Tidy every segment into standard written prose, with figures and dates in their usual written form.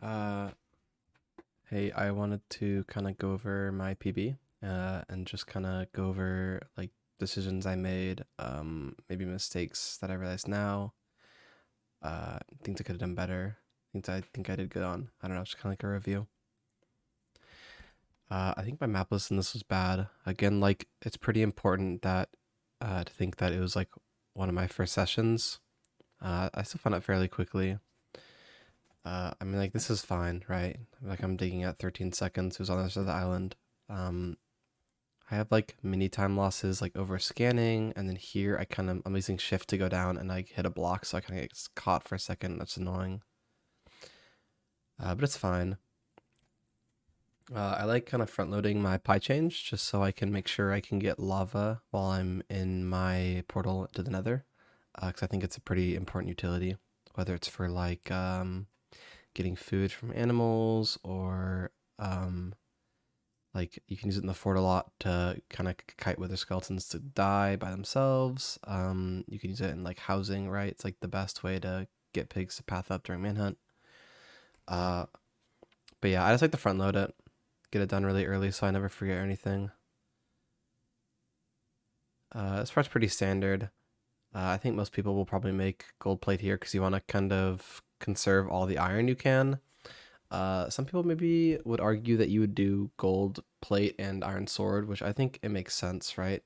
Uh, hey, I wanted to kind of go over my PB, and just kind of go over like decisions I made, maybe mistakes that I realize now, things I could have done better, things I think I did good on. I don't know, just kind of like a review. I think my map list in this was bad. Again, like it's pretty important that to think that it was like one of my first sessions. I still found out fairly quickly. I mean, like, this is fine, right? Like, I'm digging at 13 seconds. Who's on the other side of the island? Um, I have like mini time losses, like over scanning, and then here I'm using shift to go down, and I hit a block, so I kind of get caught for a second. That's annoying, but it's fine. I like kind of front loading my pie change just so I can make sure I can get lava while I'm in my portal to the Nether, because I think it's a pretty important utility, whether it's for like getting food from animals or like you can use it in the fort a lot to kind of kite wither skeletons to die by themselves. You can use it in like housing, right? It's like the best way to get pigs to path up during manhunt. Uh, but yeah, I just like to front load it, get it done really early so I never forget anything. This part's pretty standard. I think most people will probably make gold plate here because you want to kind of conserve all the iron you can. Some people maybe would argue that you would do gold plate and iron sword, which I think it makes sense, right?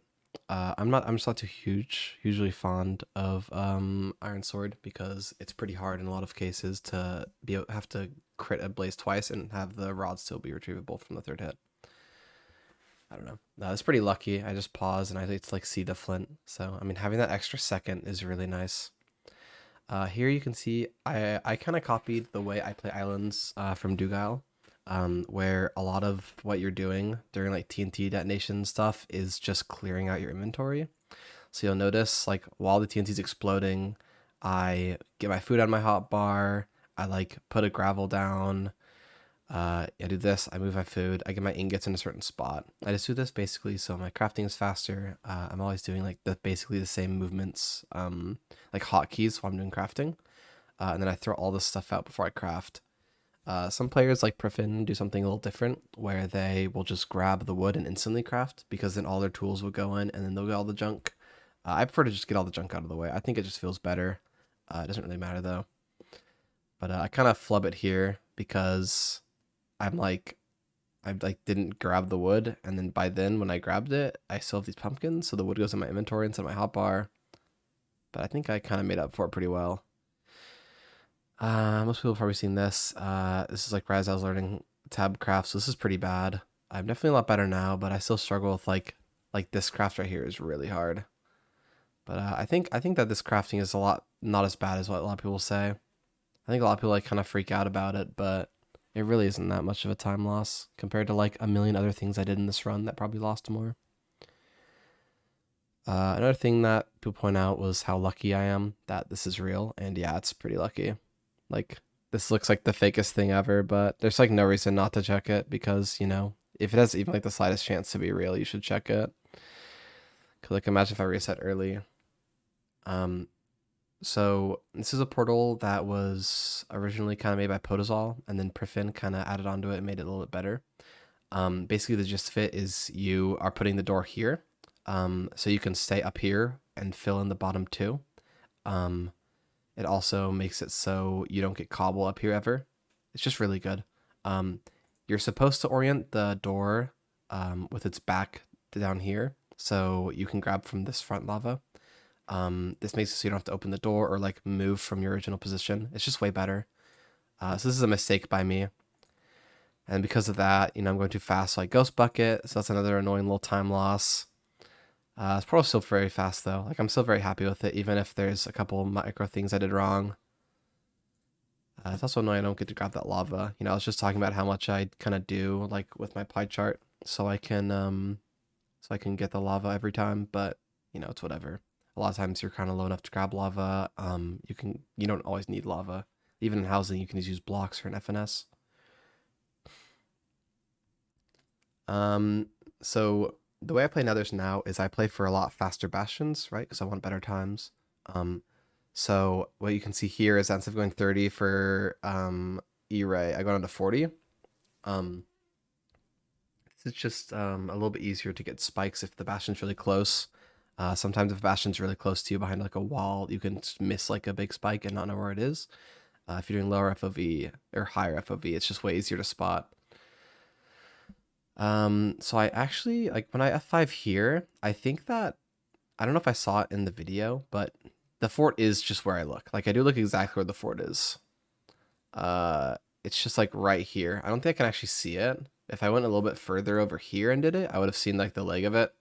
I'm just not too hugely fond of iron sword because it's pretty hard in a lot of cases to have to crit a blaze twice and have the rod still be retrievable from the third hit. I don't know. It's pretty lucky. I just pause and I get to like see the flint. So I mean, having that extra second is really nice. Here you can see I kind of copied the way I play islands from Dugile, where a lot of what you're doing during like TNT detonation stuff is just clearing out your inventory. So you'll notice like while the TNT's exploding, I get my food on my hot bar. I like put a gravel down. I do this. I move my food. I get my ingots in a certain spot. I just do this basically so my crafting is faster. I'm always doing like basically the same movements, like hotkeys while I'm doing crafting. And then I throw all this stuff out before I craft. Some players like Priffin do something a little different where they will just grab the wood and instantly craft because then all their tools will go in and then they'll get all the junk. I prefer to just get all the junk out of the way. I think it just feels better. It doesn't really matter though. But I kind of flub it here because I'm like I like didn't grab the wood, and then by then when I grabbed it, I still have these pumpkins, so the wood goes in my inventory instead of my hotbar. But I think I kind of made up for it pretty well. Most people have probably seen this. This is like right as I was learning tab craft, so this is pretty bad. I'm definitely a lot better now, but I still struggle with like this craft right here is really hard. But I think that this crafting is a lot not as bad as what a lot of people say. I think a lot of people like kind of freak out about it, but it really isn't that much of a time loss compared to like a million other things I did in this run that probably lost more. Another thing that people point out was how lucky I am that this is real, and yeah, it's pretty lucky. Like, this looks like the fakest thing ever, but there's like no reason not to check it because, you know, if it has even like the slightest chance to be real, you should check it. Cause like imagine if I reset early. Um, so this is a portal that was originally kind of made by Potazol, and then Priffin kind of added onto it and made it a little bit better. Basically, the gist of it is you are putting the door here, so you can stay up here and fill in the bottom two. Um, it also makes it so you don't get cobble up here ever. It's just really good. Um, you're supposed to orient the door with its back down here, so you can grab from this front lava. This makes it so you don't have to open the door or like move from your original position. It's just way better. So this is a mistake by me. And because of that, you know, I'm going too fast, so I ghost bucket. So that's another annoying little time loss. It's probably still very fast though. Like I'm still very happy with it, even if there's a couple micro things I did wrong. It's also annoying I don't get to grab that lava. You know, I was just talking about how much I kind of do like with my pie chart, so I can get the lava every time. But you know, it's whatever. A lot of times you're kind of low enough to grab lava. You don't always need lava. Even in housing, you can just use blocks for an FNS. So the way I play Nethers now is I play for a lot faster bastions, right? Because I want better times. So what you can see here is that instead of going 30 for E-ray, I go down to 40. It's just a little bit easier to get spikes if the bastion's really close. Sometimes if bastion's really close to you behind like a wall, you can miss like a big spike and not know where it is. If you're doing lower FOV or higher FOV, it's just way easier to spot. So I actually, like when I F5 here, I think that, I don't know if I saw it in the video, but the fort is just where I look. Like I do look exactly where the fort is. It's just like right here. I don't think I can actually see it. If I went a little bit further over here and did it, I would have seen like the leg of it.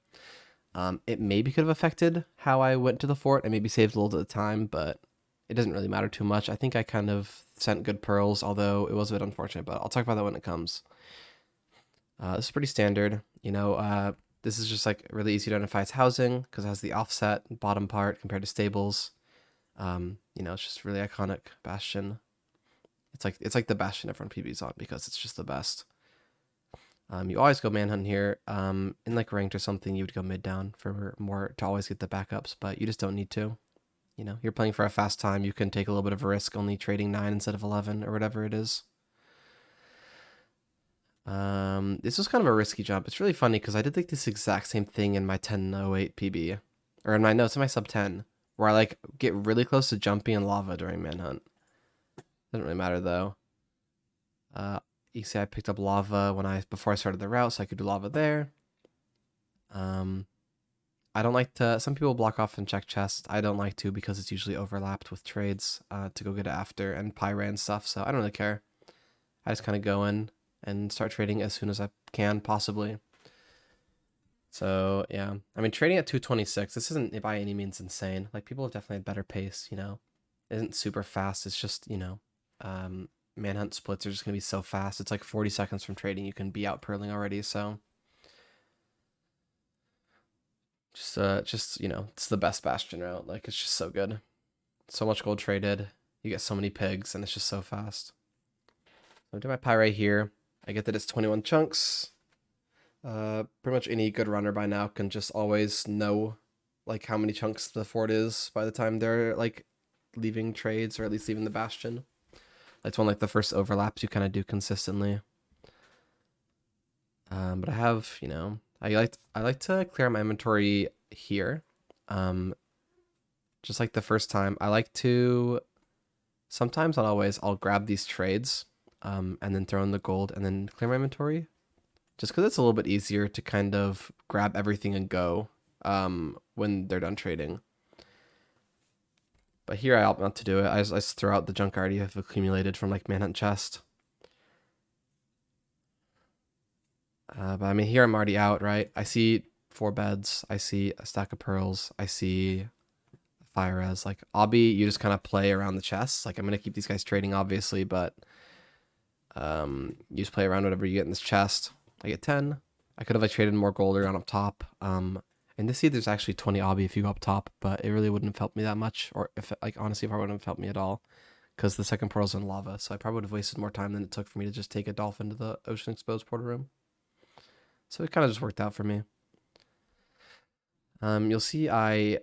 It maybe could have affected how I went to the fort and maybe saved a little bit of time, but it doesn't really matter too much. I think I kind of sent good pearls, although it was a bit unfortunate, but I'll talk about that when it comes. This is pretty standard. This is just like really easy to identify as housing because it has the offset bottom part compared to stables. It's just really iconic Bastion. It's like the Bastion everyone PB's on because it's just the best. You always go manhunt here. In like ranked or something, you would go mid down for more to always get the backups, but you just don't need to. You're playing for a fast time. You can take a little bit of a risk, only trading 9 instead of 11 or whatever it is. This was kind of a risky jump. It's really funny because I did like this exact same thing in my 1008 PB, or in my notes in my sub 10, where I like get really close to jumping in lava during manhunt. Doesn't really matter though. You see, I picked up lava before I started the route, so I could do lava there. I don't like to. Some people block off and check chest. I don't like to because it's usually overlapped with trades to go get it after and pyre and stuff. So I don't really care. I just kind of go in and start trading as soon as I can, possibly. So yeah, I mean, trading at 226. This isn't by any means insane. Like people have definitely had better pace. It isn't super fast. It's just manhunt splits are just gonna be so fast. It's like 40 seconds from trading, you can be out pearling already. So it's the best Bastion route. Like it's just so good. So much gold traded. You get so many pigs, and it's just so fast. So I do my pyrite here. I get that it's 21 chunks. Pretty much any good runner by now can just always know like how many chunks the fort is by the time they're like leaving trades or at least leaving the Bastion. That's one like the first overlaps you kind of do consistently. But I have, I like to clear my inventory here. Just like the first time, I like to sometimes, not always, I'll grab these trades and then throw in the gold and then clear my inventory. Just because it's a little bit easier to kind of grab everything and go when they're done trading. But here I opt not to do it. I just throw out the junk I already have accumulated from like manhunt chest. But I mean, here I'm already out, right? I see 4 beds. I see a stack of pearls. I see fire res. Like obby, you just kind of play around the chests. Like I'm gonna keep these guys trading, obviously, but you just play around whatever you get in this chest. I get 10. I could have like traded more gold around up top. And this see there's actually 20 obby if you go up top, but it really wouldn't have helped me that much, or if like honestly, if I wouldn't have helped me at all, because the second portal's in lava, so I probably would have wasted more time than it took for me to just take a dolphin to the ocean exposed portal room. So it kind of just worked out for me. You'll see it's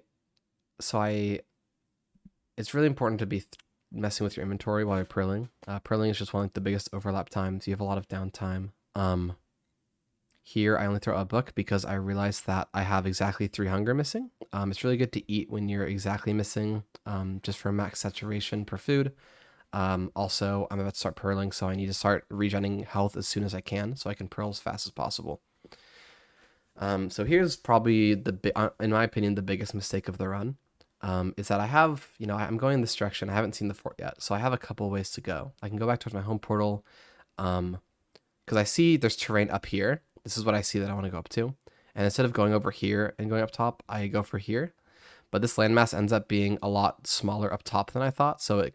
really important to be messing with your inventory while you're pearling. Pearling is just one of the biggest overlap times. You have a lot of downtime. Here I only throw a book because I realized that I have exactly 3 hunger missing. It's really good to eat when you're exactly missing, just for max saturation per food. Also, I'm about to start pearling, so I need to start regenerating health as soon as I can, so I can pearl as fast as possible. So here's probably in my opinion, the biggest mistake of the run, is that I have, I'm going in this direction. I haven't seen the fort yet, so I have a couple ways to go. I can go back towards my home portal, because I see there's terrain up here. This is what I see that I want to go up to. And instead of going over here and going up top, I go for here. But this landmass ends up being a lot smaller up top than I thought, so it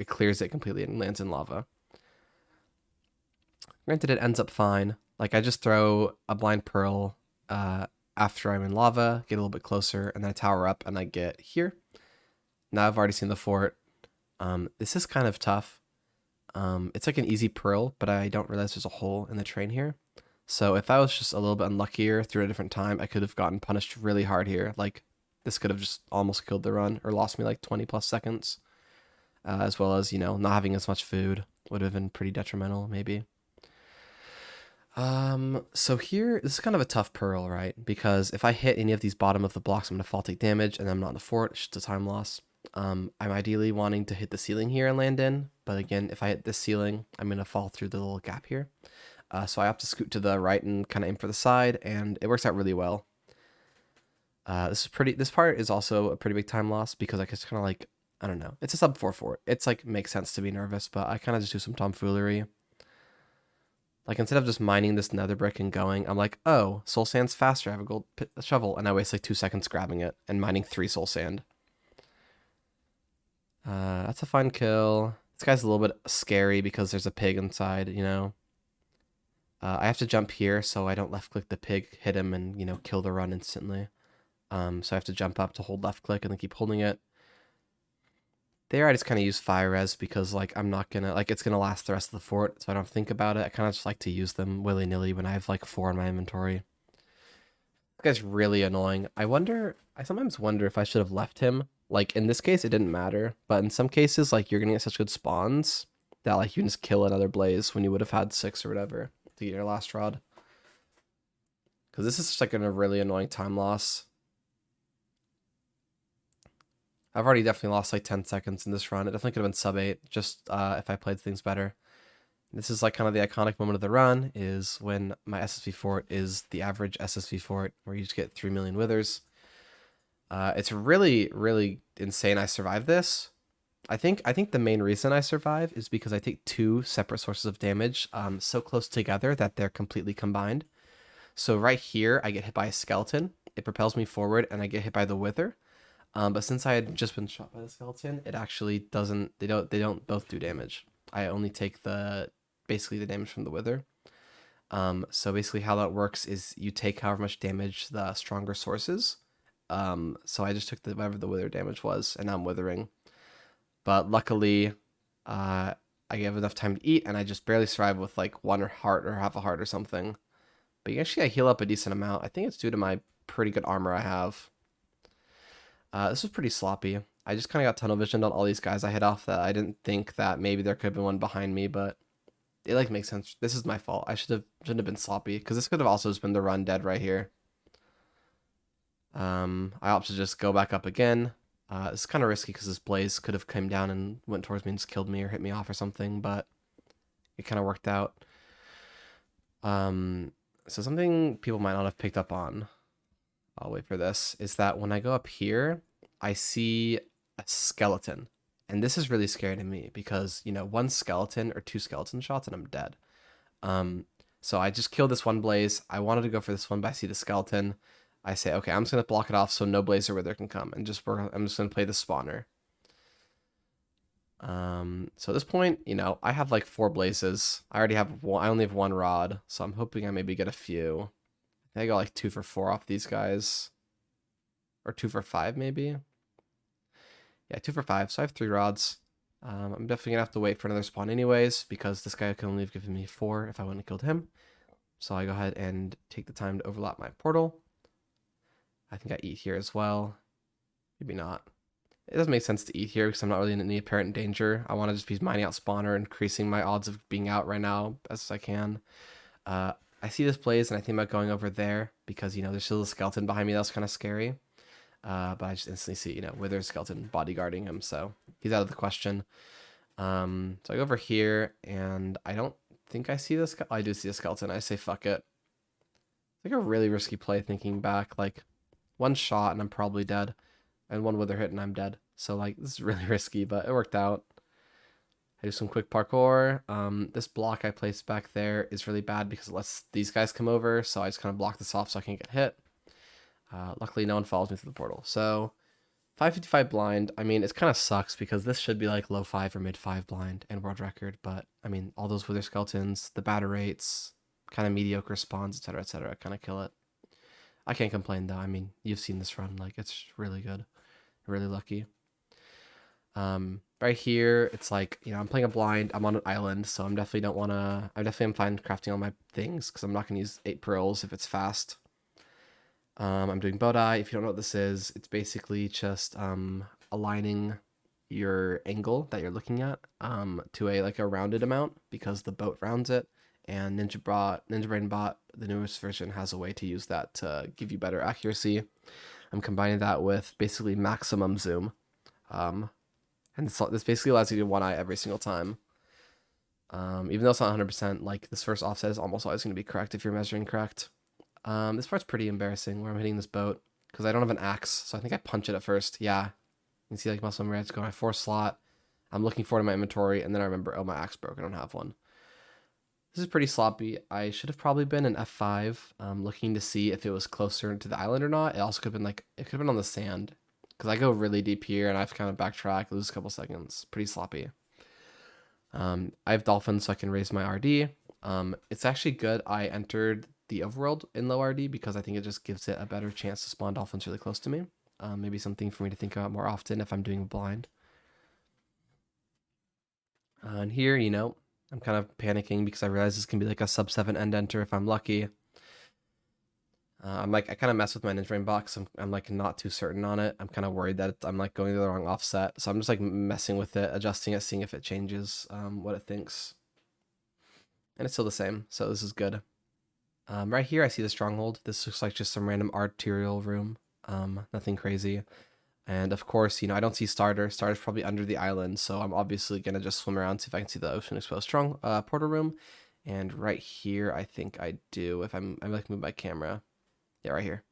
clears it completely and lands in lava. Granted, it ends up fine. Like I just throw a blind pearl after I'm in lava, get a little bit closer, and then I tower up and I get here. Now I've already seen the fort. This is kind of tough. It's like an easy pearl, but I don't realize there's a hole in the train here. So if I was just a little bit unluckier through a different time, I could have gotten punished really hard here. Like this could have just almost killed the run or lost me like 20 plus seconds, as well as, not having as much food would have been pretty detrimental, maybe. So here, this is kind of a tough pearl, right? Because if I hit any of these bottom of the blocks, I'm going to fall take damage, and I'm not in the fort. It's just a time loss. I'm ideally wanting to hit the ceiling here and land in, but again, if I hit this ceiling, I'm going to fall through the little gap here. So I have to scoot to the right and kind of aim for the side, and it works out really well. This part is also a pretty big time loss because I just kind of like, I don't know. It's a sub 4 fort. It's like, makes sense to be nervous, but I kind of just do some tomfoolery. Like, instead of just mining this nether brick and going, I'm like, oh, soul sand's faster. I have a gold shovel. And I waste like 2 seconds grabbing it and mining 3 soul sand. That's a fine kill. This guy's a little bit scary because there's a pig inside, you know. I have to jump here so I don't left click the pig, hit him, and, you know, kill the run instantly. So I have to jump up to hold left click and then keep holding it. There, I just kind of use fire res because, like, I'm not gonna, like, it's gonna last the rest of the fort, so I don't think about it. I kind of just like to use them willy-nilly when I have, like, 4 in my inventory. This guy's really annoying. I sometimes wonder if I should have left him. Like, in this case, it didn't matter, but in some cases, like, you're gonna get such good spawns that, like, you can just kill another blaze when you would have had 6 or whatever to get your last rod. Because this is just, like, a really annoying time loss. I've already definitely lost like 10 seconds in this run. It definitely could have been sub 8, just if I played things better. This is like kind of the iconic moment of the run, is when my SSV fort is the average SSV fort, where you just get 3 million withers. It's really, really insane I survived this. I think the main reason I survive is because I take 2 separate sources of damage so close together that they're completely combined. So right here, I get hit by a skeleton. It propels me forward, and I get hit by the wither. But since I had just been shot by the skeleton, it actually doesn't. They don't both do damage. I only take basically the damage from the wither. So basically, how that works is you take however much damage the stronger sources. So I just took whatever the wither damage was, and now I'm withering. But luckily, I have enough time to eat, and I just barely survive with like 1 heart or half a heart or something. But actually, I heal up a decent amount. I think it's due to my pretty good armor I have. This was pretty sloppy. I just kind of got tunnel visioned on all these guys I hit off that I didn't think that maybe there could have been one behind me, but it like makes sense. This is my fault. I shouldn't have been sloppy because this could have also just been the run dead right here. I opted to just go back up again. It's kind of risky because this blaze could have come down and went towards me and just killed me or hit me off or something, but it kind of worked out. So something people might not have picked up on, I'll wait for this, is that when I go up here, I see a skeleton. And this is really scary to me because, you know, 1 skeleton or 2 skeleton shots and I'm dead. So I just killed this one blaze. I wanted to go for this one, but I see the skeleton. I say, okay, I'm just going to block it off so no blaze or wither can come. And I'm just going to play the spawner. So at this point, you know, I have like 4 blazes. I only have 1 rod. So I'm hoping I maybe get a few. I got like 2 for 4 off these guys. Or 2 for 5 maybe. Yeah, 2 for 5. So I have 3 rods. I'm definitely gonna have to wait for another spawn anyways, because this guy can only have given me 4 if I wouldn't have killed him. So I go ahead and take the time to overlap my portal. I think I eat here as well. Maybe not. It doesn't make sense to eat here because I'm not really in any apparent danger. I want to just be mining out spawner, increasing my odds of being out right now as I can. I see this blaze and I think about going over there because, you know, there's still a skeleton behind me. That's kind of scary. But I just instantly see, you know, Wither skeleton bodyguarding him, so he's out of the question. So I go over here, and I don't think I see this. I do see a skeleton. I say fuck it. It's like a really risky play thinking back. Like 1 shot and I'm probably dead, and 1 Wither hit and I'm dead. So like this is really risky, but it worked out. I do some quick parkour. This block I placed back there is really bad because it lets these guys come over, so I just kind of block this off so I can't get hit. Luckily, no one follows me through the portal. So 555 blind. I mean, it kind of sucks because this should be like low 5 or mid 5 blind and world record. But I mean, all those wither skeletons, the batter rates, kind of mediocre spawns, etc., kind of kill it. I can't complain though. I mean, you've seen this run. Like, it's really good. Really lucky. Right here, it's like, you know, I'm playing a blind. I'm on an island, so I'm definitely don't want to. I definitely am fine crafting all my things because I'm not going to use 8 pearls if it's fast. I'm doing Bodai. If you don't know what this is, it's basically just aligning your angle that you're looking at to a like a rounded amount because the boat rounds it. And Ninja Brain Bot, the newest version, has a way to use that to give you better accuracy. I'm combining that with basically maximum zoom. And this basically allows you to one eye every single time. Even though it's not 100%, like this first offset is almost always going to be correct if you're measuring correct. This part's pretty embarrassing where I'm hitting this boat because I don't have an axe, so I think I punch it at first. Yeah, you can see like muscle memory. I just go to my 4th slot. I'm looking for it in my inventory, and then I remember, oh, my axe broke. I don't have one. This is pretty sloppy. I should have probably been in F5, looking to see if it was closer to the island or not. It also could have been like, it could have been on the sand because I go really deep here and I've kind of backtracked, lose a couple seconds. Pretty sloppy. I have dolphins, so I can raise my RD. It's actually good I entered the overworld in low RD because I think it just gives it a better chance to spawn dolphins really close to me. Maybe something for me to think about more often if I'm doing blind. And here, you know, I'm kind of panicking because I realize this can be like a sub 7 end enter if I'm lucky. I'm like, I kind of mess with my Ninja Brain box. I'm like not too certain on it. I'm kind of worried that I'm like going to the wrong offset. So I'm just like messing with it, adjusting it, seeing if it changes what it thinks. And it's still the same. So this is good. Right here, I see the Stronghold. This looks like just some random arterial room. Nothing crazy. And of course, you know, I don't see Starter. Starter's probably under the island. So I'm obviously going to just swim around, see if I can see the ocean exposed portal room. And right here, I think I do if I'm like move my camera. Yeah, right here.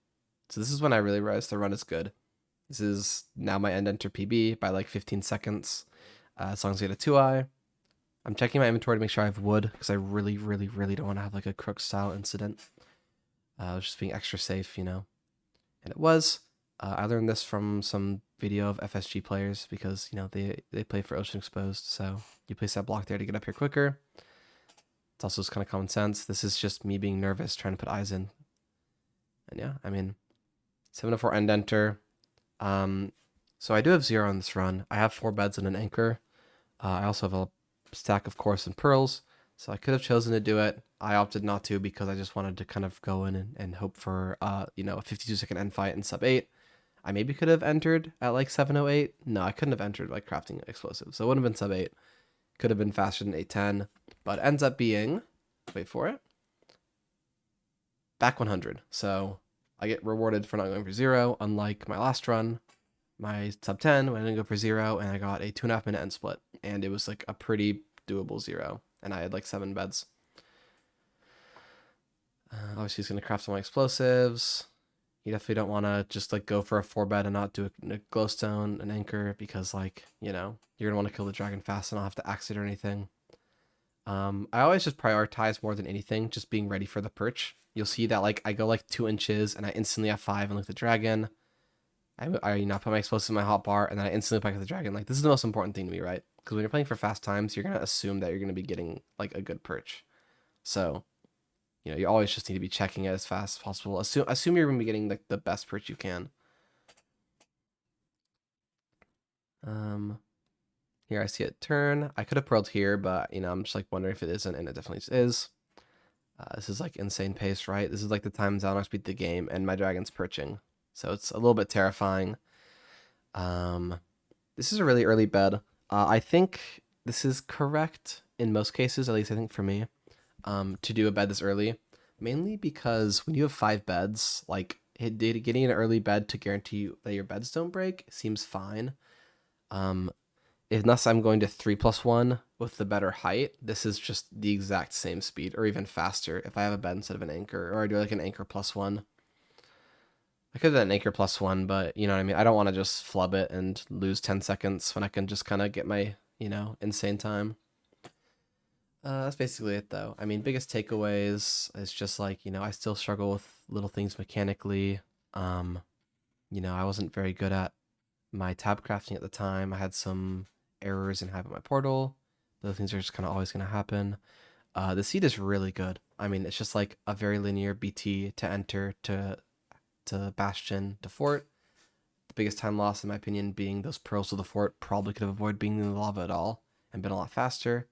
So this is when I really realized the run is good. This is now my end enter PB by like 15 seconds. As long as I get a 2-eye. I'm checking my inventory to make sure I have wood because I really, really, really don't want to have like a crook style incident. I was just being extra safe, you know. And it was. I learned this from some video of FSG players because, you know, they play for Ocean Exposed. So you place that block there to get up here quicker. It's also just kind of common sense. This is just me being nervous trying to put eyes in. And yeah, I mean, 704 end enter. So I do have 0 on this run. I have 4 beds and an anchor. I also have a stack of course and pearls. So I could have chosen to do it. I opted not to because I just wanted to kind of go in and hope for, you know, a 52-second end fight in sub 8. I maybe could have entered at like 708. No, I couldn't have entered like crafting explosives. So it wouldn't have been sub 8. Could have been faster than 810. But ends up being, wait for it, back 100. So I get rewarded for not going for 0, unlike my last run. My sub 10 when I didn't go for 0, and I got a 2.5 minute end split. And it was like a pretty doable 0. And I had like 7 beds. Obviously, he's going to craft some explosives. You definitely don't want to just like go for a 4-bed and not do a glowstone, an anchor, because like, you know, you're going to want to kill the dragon fast and not have to axe it or anything. I always just prioritize more than anything, just being ready for the perch. You'll see that like I go like 2 inches and I instantly have 5 and look at the dragon. I you know, put my explosive in my hotbar and then I instantly pick up the dragon. Like this is the most important thing to me, right? Because when you're playing for fast times, you're going to assume that you're going to be getting like a good perch. So, you know, you always just need to be checking it as fast as possible. Assume you're going to be getting like the best perch you can. Here I see it turn. I could have pearled here, but you know, I'm just like wondering if it isn't, and it definitely is. This is like insane pace, right? This is like the time Xanax beat the game, and my dragon's perching. So it's a little bit terrifying. This is a really early bed. I think this is correct in most cases, at least I think for me, to do a bed this early. Mainly because when you have 5 beds, like getting an early bed to guarantee you that your beds don't break seems fine. Unless I'm going to 3+1 with the better height, this is just the exact same speed or even faster if I have a bed instead of an anchor, or I do like an anchor +1. I could have done an anchor +1, but you know what I mean? I don't want to just flub it and lose 10 seconds when I can just kind of get my, you know, insane time. That's basically it though. I mean, biggest takeaways is just like, you know, I still struggle with little things mechanically. You know, I wasn't very good at my tab crafting at the time. I had some errors in having my portal. Those things are just kind of always going to happen. The seed is really good. I mean, it's just like a very linear BT to enter to Bastion to fort. The biggest time loss, in my opinion, being those pearls to the fort. Probably could have avoided being in the lava at all and been a lot faster.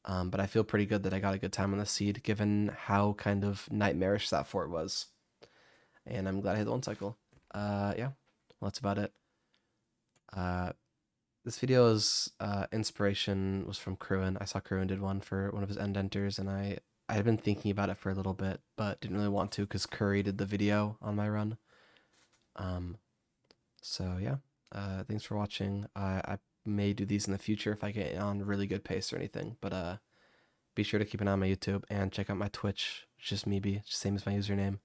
But I feel pretty good that I got a good time on the seed, given how kind of nightmarish that fort was. And I'm glad I hit the 1 cycle. Yeah, well, that's about it. This video's inspiration was from Kruin. I saw Kruin did one for one of his endenters, and I had been thinking about it for a little bit, but didn't really want to because Curry did the video on my run. Um, so yeah, thanks for watching. I may do these in the future if I get on really good pace or anything, but be sure to keep an eye on my YouTube and check out my Twitch, which is Meeby, same as my username.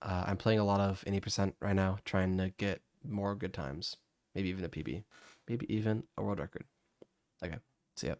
I'm playing a lot of any percent right now, trying to get more good times, maybe even a PB, maybe even a world record. Okay, see ya.